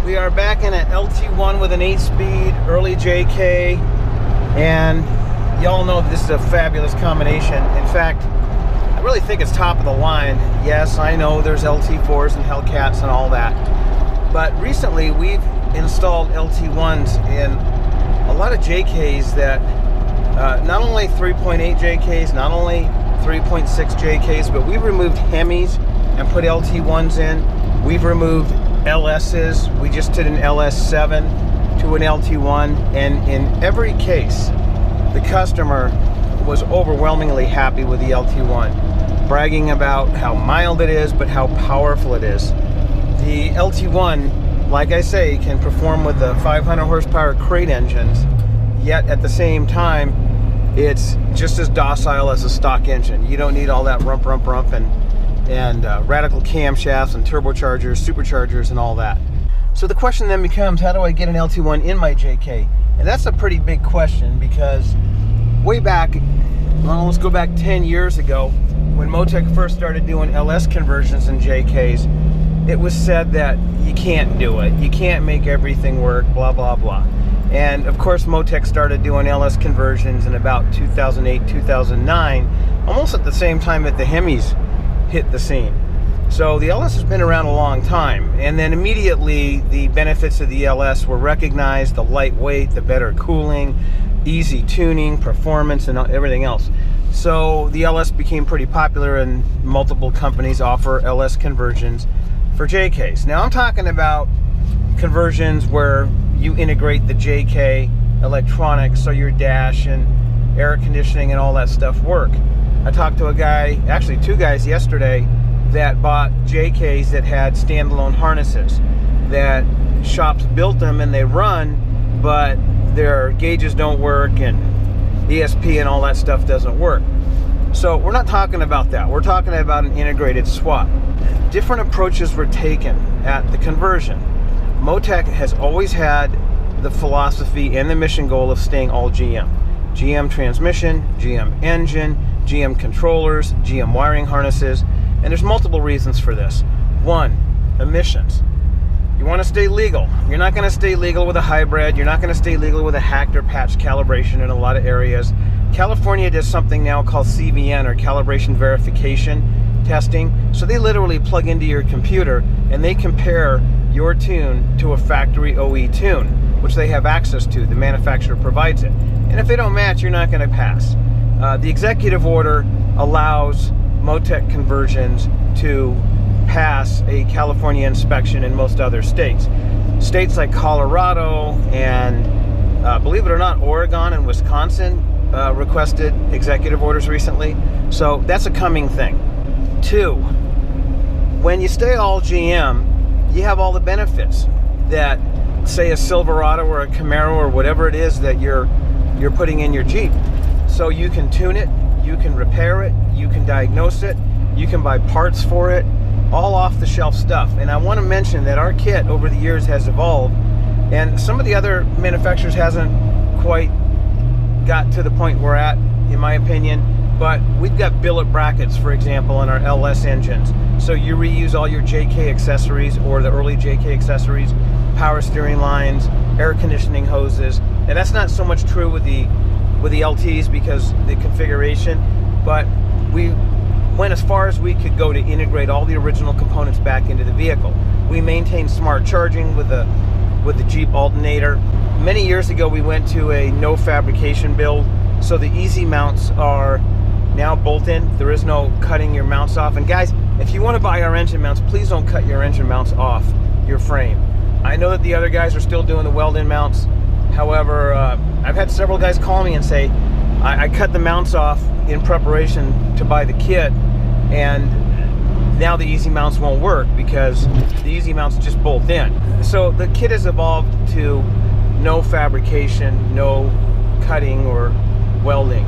We are back in an LT1 with an 8-speed early JK, and y'all know this is a fabulous combination. In fact, I really think it's top of the line. Yes, I know there's LT4s and Hellcats and all that, but recently we've installed LT1s in a lot of JKs that not only 3.8 JKs, not only 3.6 JKs, but we've removed Hemis and put LT1s in. We've removed LS's. We just did an LS7 to an LT1, and in every case the customer was overwhelmingly happy with the LT1, bragging about how mild it is but how powerful it is. The LT1, like I say, can perform with the 500 horsepower crate engines, yet at the same time it's just as docile as a stock engine. You don't need all that rump and radical camshafts and turbochargers, superchargers, and all that. So the question then becomes, how do I get an LT1 in my JK? And that's a pretty big question, because way back, well, let's go back 10 years ago, when Motec first started doing LS conversions in JKs, it was said that you can't do it, you can't make everything work, blah blah blah. And of course Motec started doing LS conversions in about 2008, 2009, almost at the same time that the Hemis hit the scene. So the LS has been around a long time, and then immediately the benefits of the LS were recognized: the lightweight, the better cooling, easy tuning, performance, and everything else. So the LS became pretty popular, and multiple companies offer LS conversions for JKs. Now I'm talking about conversions where you integrate the JK electronics, so your dash and air conditioning and all that stuff work. I talked to a guy, actually two guys yesterday, that bought JKs that had standalone harnesses, that shops built them and they run, but their gauges don't work and ESP and all that stuff doesn't work. So we're not talking about that. We're talking about an integrated swap. Different approaches were taken at the conversion. Motec has always had the philosophy and the mission goal of staying all GM. GM transmission, GM engine, GM controllers, GM wiring harnesses, and there's multiple reasons for this. One, emissions. You want to stay legal. You're not going to stay legal with a hybrid. You're not going to stay legal with a hacked or patched calibration in a lot of areas. California does something now called CVN, or calibration verification testing. So they literally plug into your computer and they compare your tune to a factory OE tune, which they have access to. The manufacturer provides it. And if they don't match, you're not going to pass. The executive order allows Motec conversions to pass a California inspection in most other states. States like Colorado and, believe it or not, Oregon and Wisconsin requested executive orders recently. So that's a coming thing. Two, when you stay all GM, you have all the benefits that, say, a Silverado or a Camaro or whatever it is that you're putting in your Jeep. So you can tune it, you can repair it, you can diagnose it, you can buy parts for it, all off-the-shelf stuff. And I want to mention that our kit over the years has evolved, and some of the other manufacturers hasn't quite got to the point we're at, in my opinion, but we've got billet brackets, for example, in our LS engines. So you reuse all your JK accessories, or the early JK accessories, power steering lines, air conditioning hoses. And that's not so much true with the LTs because the configuration, but we went as far as we could go to integrate all the original components back into the vehicle. We maintain smart charging with the Jeep alternator. Many years ago we went to a no fabrication build, so the easy mounts are now bolt in. There is no cutting your mounts off. And guys, if you want to buy our engine mounts, please don't cut your engine mounts off your frame. I know that the other guys are still doing the weld-in mounts. However, I've had several guys call me and say, I cut the mounts off in preparation to buy the kit, and now the easy mounts won't work because the easy mounts just bolt in. So the kit has evolved to no fabrication, no cutting or welding.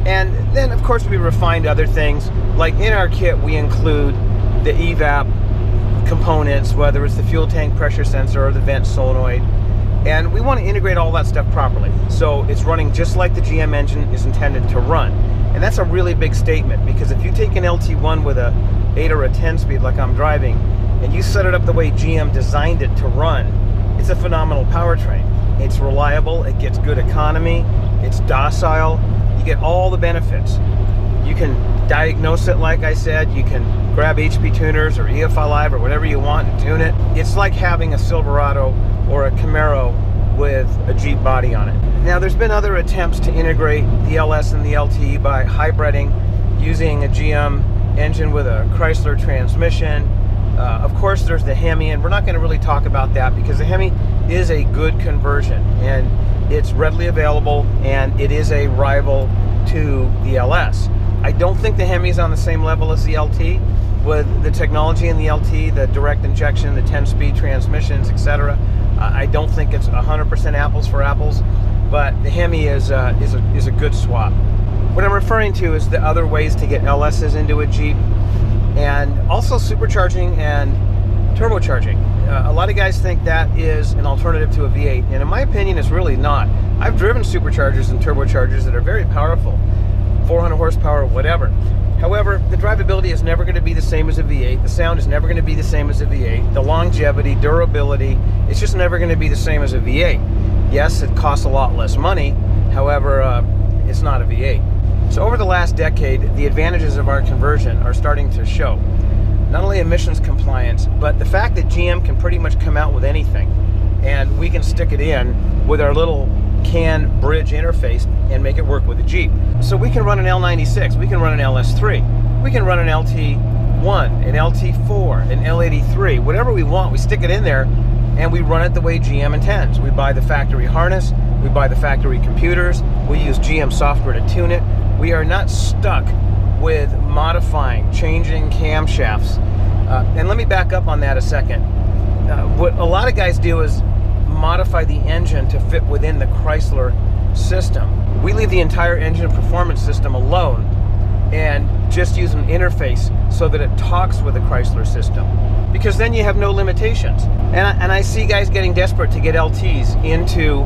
And then of course we refined other things. Like in our kit we include the evap components, whether it's the fuel tank pressure sensor or the vent solenoid. And we want to integrate all that stuff properly, so it's running just like the GM engine is intended to run. And that's a really big statement, because if you take an LT1 with a 8 or a 10 speed like I'm driving, and you set it up the way GM designed it to run, phenomenal powertrain. It's reliable, it gets good economy, it's docile, you get all the benefits. You can diagnose it, like I said, you can grab HP tuners or EFI Live or whatever you want and tune it. It's like having a Silverado or a Camaro with a Jeep body on it. Now, there's been other attempts to integrate the LS and the LT by hybriding, using a GM engine with a Chrysler transmission. Of course, there's the Hemi, and we're not going to really talk about that because the Hemi is a good conversion, and it's readily available, and it is a rival to the LS. I don't think the Hemi is on the same level as the LT with the technology in the LT, the direct injection, the 10-speed transmissions, etc. I don't think it's 100% apples for apples, but the Hemi is a good swap. What I'm referring to is the other ways to get LSs into a Jeep, and also supercharging and turbocharging. A lot of guys think that is an alternative to a V8, and in my opinion, it's really not. I've driven superchargers and turbochargers that are very powerful, 400 horsepower, whatever. However, the drivability is never going to be the same as a V8. The sound is never going to be the same as a V8. The longevity, durability, it's just never going to be the same as a V8. Yes, it costs a lot less money. However, it's not a V8. So over the last decade, the advantages of our conversion are starting to show. Not only emissions compliance, but the fact that GM can pretty much come out with anything, and we can stick it in with our little CAN bridge interface and make it work with a Jeep. So we can run an L96, we can run an LS3, we can run an LT1, an LT4, an L83, whatever we want, we stick it in there and we run it the way GM intends. We buy the factory harness, we buy the factory computers, we use GM software to tune it. We are not stuck with modifying, changing camshafts. And let me back up on that a second. What a lot of guys do is modify the engine to fit within the Chrysler system. We leave the entire engine performance system alone and just use an interface so that it talks with the Chrysler system, because then you have no limitations. And I see guys getting desperate to get LTs into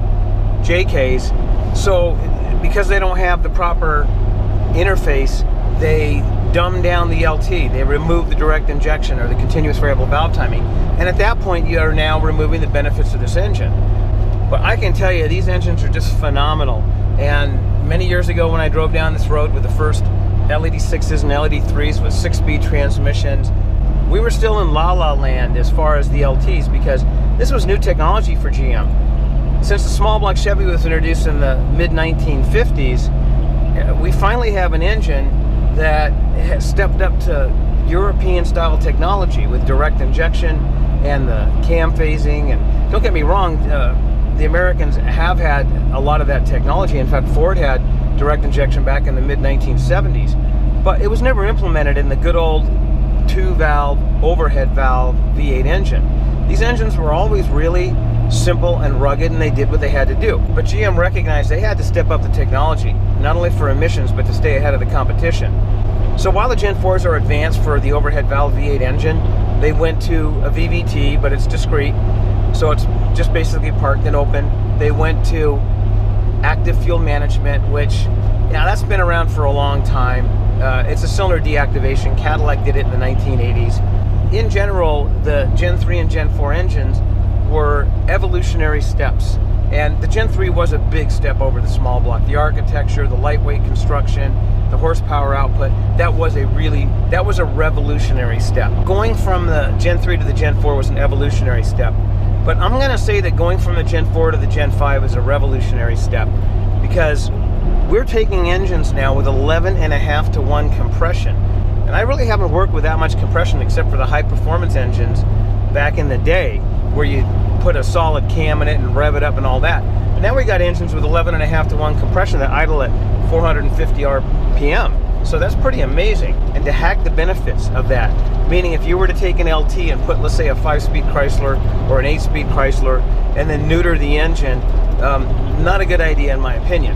JKs, so because they don't have the proper interface, they dumb down the LT, they remove the direct injection or the continuous variable valve timing, and at that point you are now removing the benefits of this engine. But I can tell you, these engines are just phenomenal. And many years ago when I drove down this road with the first L86s and LT3s with 6-speed transmissions, we were still in la-la land as far as the LTs, because this was new technology for GM. Since the small block Chevy was introduced in the mid-1950s, we finally have an engine that has stepped up to European style technology with direct injection and the cam phasing. And don't get me wrong, the Americans have had a lot of that technology. In fact, Ford had direct injection back in the mid-1970s, but it was never implemented in the good old 2-valve overhead valve V8 engine. These engines were always really simple and rugged, and they did what they had to do. But GM recognized they had to step up the technology, not only for emissions, but to stay ahead of the competition. So while the Gen 4s are advanced for the overhead valve V8 engine, they went to a VVT, but it's discrete, so it's just basically parked and open. They went to active fuel management, which, yeah, that's been around for a long time. It's a cylinder deactivation. Cadillac did it in the 1980s. In general, the Gen 3 and Gen 4 engines were evolutionary steps, and the Gen 3 was a big step over the small block. The architecture, the lightweight construction, the horsepower output, that was a revolutionary step. Going from the Gen 3 to the Gen 4 was an evolutionary step, but I'm going to say that going from the Gen 4 to the Gen 5 is a revolutionary step, because we're taking engines now with 11.5 to 1 compression, and I really haven't worked with that much compression except for the high performance engines back in the day, where you put a solid cam in it and rev it up and all that. But now we got engines with 11.5 to 1 compression that idle at 450 RPM. So that's pretty amazing. And to hack the benefits of that, meaning if you were to take an LT and put, let's say, a 5-speed Chrysler or an 8-speed Chrysler and then neuter the engine, not a good idea in my opinion.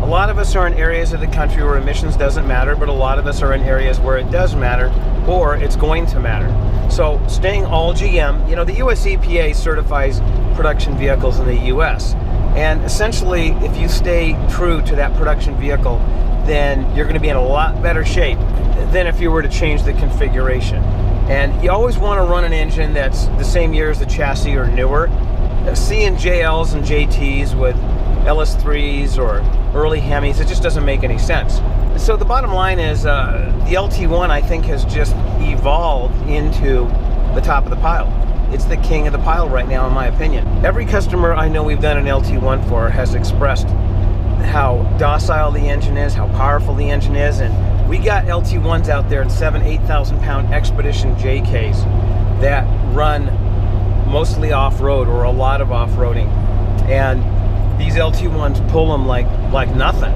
A lot of us are in areas of the country where emissions doesn't matter, but a lot of us are in areas where it does matter, or it's going to matter. So staying all GM, you know, the US EPA certifies production vehicles in the US. And essentially, if you stay true to that production vehicle, then you're going to be in a lot better shape than if you were to change the configuration. And you always want to run an engine that's the same year as the chassis or newer. seeing JLs and JTs with LS3s or early Hemis, it just doesn't make any sense. So the bottom line is the LT1, I think, has just evolved into the top of the pile. It's the king of the pile right now, in my opinion. Every customer I know we've done an LT1 for has expressed how docile the engine is, how powerful the engine is, and we got LT1s out there in 8,000 pound Expedition JKs that run mostly off-road or a lot of off-roading, and these LT1s pull them like nothing.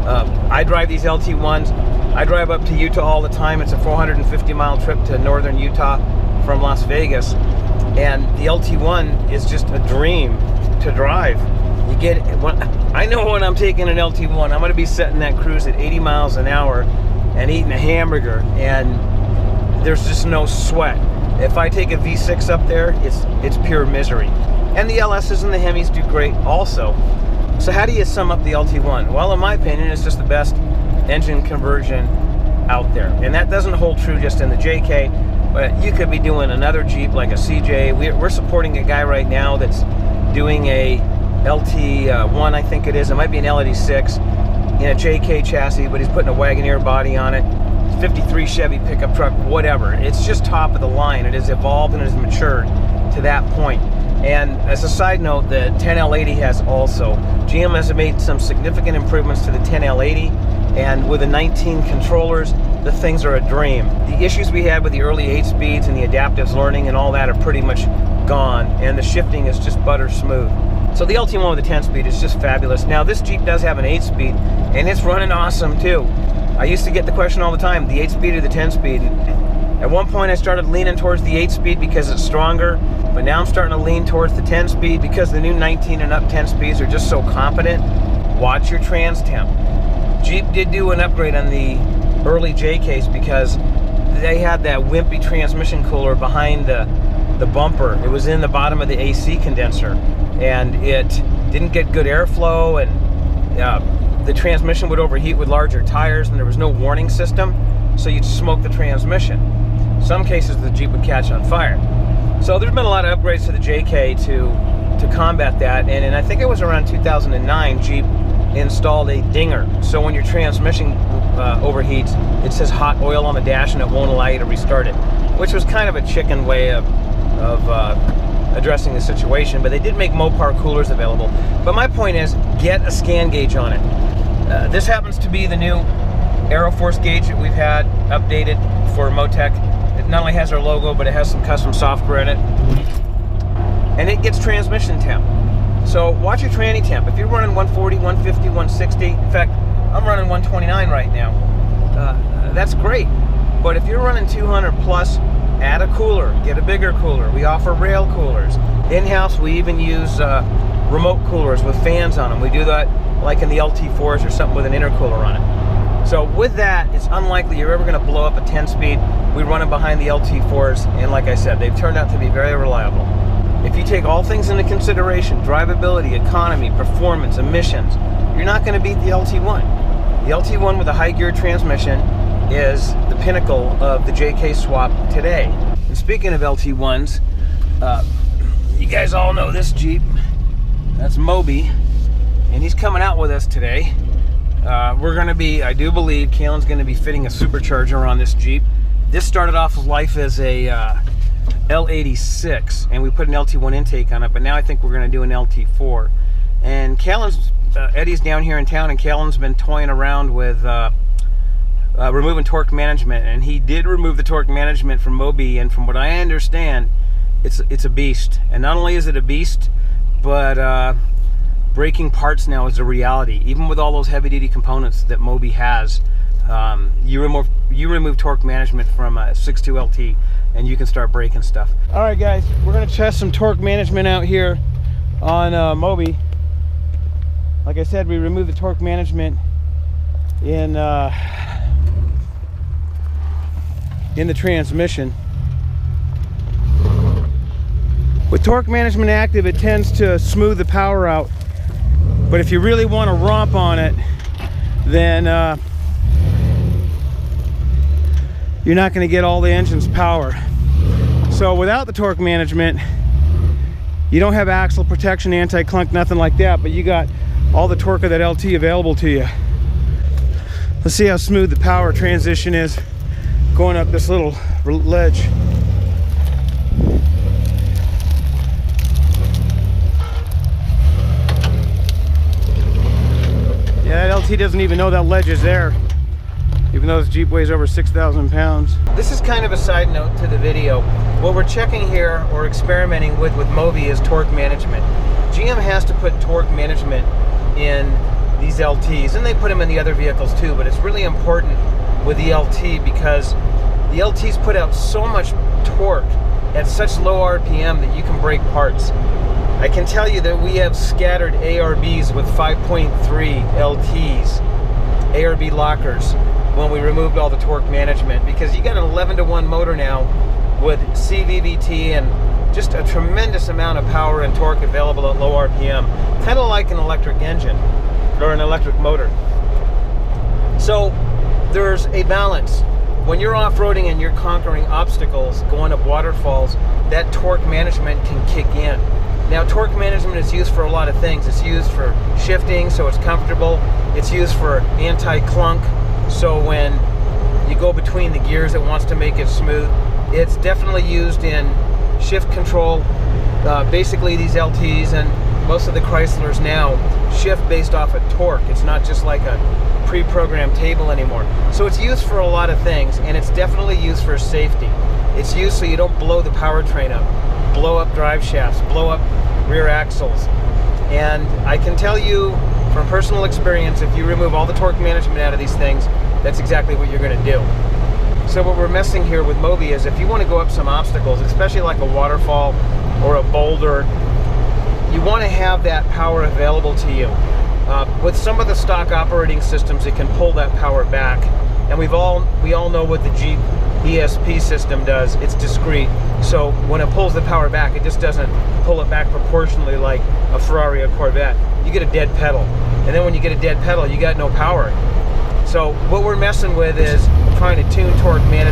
I drive these LT1s. I drive up to Utah all the time. It's a 450-mile trip to northern Utah from Las Vegas, and the LT1 is just a dream to drive. You get, I know when I'm taking an LT1, I'm going to be setting that cruise at 80 miles an hour and eating a hamburger, and there's just no sweat. If I take a V6 up there, it's pure misery. And the LSs and the Hemis do great also. So how do you sum up the LT1? Well, in my opinion, it's just the best engine conversion out there. And that doesn't hold true just in the JK, but you could be doing another Jeep like a CJ. We're supporting a guy right now that's doing a LT1, I think it is. It might be an L86 in a JK chassis, but he's putting a Wagoneer body on it. 53 Chevy pickup truck, whatever. It's just top of the line. It has evolved and has matured to that point. And as a side note, the 10L80 has also. GM has made some significant improvements to the 10L80, and with the 19 controllers, the things are a dream. The issues we had with the early 8-speeds and the adaptive learning and all that are pretty much gone, and the shifting is just butter smooth. So the LT1 with the 10-speed is just fabulous. Now this Jeep does have an 8-speed, and it's running awesome too. I used to get the question all the time, the 8-speed or the 10-speed. At one point I started leaning towards the 8-speed because it's stronger, but now I'm starting to lean towards the 10-speed because the new 19 and up 10 speeds are just so competent. Watch your trans temp. Jeep did do an upgrade on the early JKs because they had that wimpy transmission cooler behind the bumper. It was in the bottom of the AC condenser, and it didn't get good airflow, and the transmission would overheat with larger tires, and there was no warning system, so you'd smoke the transmission. Some cases the Jeep would catch on fire. So there's been a lot of upgrades to the JK to combat that, and I think it was around 2009 Jeep installed a dinger, so when your transmission overheats, it says hot oil on the dash and it won't allow you to restart it, which was kind of a chicken way of addressing the situation. But they did make Mopar coolers available. But my point is, get a scan gauge on it. This happens to be the new Aeroforce gauge that we've had updated for Motec. It not only has our logo, but it has some custom software in it, and it gets transmission temp. So watch your tranny temp. If you're running 140, 150, 160, in fact, I'm running 129 right now, that's great. But if you're running 200 plus, add a cooler, get a bigger cooler. We offer rail coolers. In-house, we even use remote coolers with fans on them. We do that like in the LT4s or something with an intercooler on it. So with that, it's unlikely you're ever going to blow up a 10-speed. We run them behind the LT4s, and like I said, they've turned out to be very reliable. If you take all things into consideration, drivability, economy, performance, emissions, you're not going to beat the LT1. The LT1 with a high gear transmission is the pinnacle of the JK swap today. And speaking of LT1s, you guys all know this Jeep. That's Moby, and he's coming out with us today. We're going to be, I do believe, Kalen's going to be fitting a supercharger on this Jeep. This started off with life as a L86, and we put an LT1 intake on it, but now I think we're going to do an LT4. And Kalen's, Eddie's down here in town, and Kalen's been toying around with removing torque management, and he did remove the torque management from Moby, and from what I understand, it's a beast. And not only is it a beast, but breaking parts now is a reality. Even with all those heavy-duty components that Moby has, you remove torque management from a 6.2 LT, and you can start breaking stuff. All right, guys, we're going to test some torque management out here on Moby. Like I said, we removed the torque management in the transmission. With torque management active, it tends to smooth the power out, but if you really want to romp on it, then you're not going to get all the engine's power. So without the torque management, You don't have axle protection, anti-clunk, nothing like that, but you got all the torque of that LT available to you. Let's see how smooth the power transition is going up this little ledge. Yeah, that LT doesn't even know that ledge is there, even though this Jeep weighs over 6,000 pounds. This is kind of a side note to the video. What we're checking here or experimenting with Mobi is torque management. GM has to put torque management in these LTs, and they put them in the other vehicles too, but it's really important with the LT because the LTs put out so much torque at such low RPM that you can break parts. I can tell you that we have scattered ARBs with 5.3 LTs, ARB lockers, when we removed all the torque management, because you got an 11-to-1 motor now with CVVT and just a tremendous amount of power and torque available at low RPM, kind of like an electric engine or an electric motor. So there's a balance. When you're off-roading and you're conquering obstacles, going up waterfalls, that torque management can kick in. Now, torque management is used for a lot of things. It's used for shifting, so it's comfortable. It's used for anti-clunk, so when you go between the gears, it wants to make it smooth. It's definitely used in shift control. Basically, these LTs and most of the Chryslers now shift based off of torque. It's not just like a pre-programmed table anymore. So it's used for a lot of things, and it's definitely used for safety. It's used so you don't blow the powertrain up, blow up drive shafts, blow up rear axles. And I can tell you from personal experience, if you remove all the torque management out of these things, that's exactly what you're going to do. So what we're messing here with Mobi is if you want to go up some obstacles, especially like a waterfall or a boulder, you want to have that power available to you. With some of the stock operating systems, it can pull that power back. And we all know what the Jeep ESP system does. It's discrete. So when it pulls the power back, it just doesn't pull it back proportionally like a Ferrari or Corvette. You get a dead pedal. And then when you get a dead pedal, you got no power. So what we're messing with is trying to tune torque management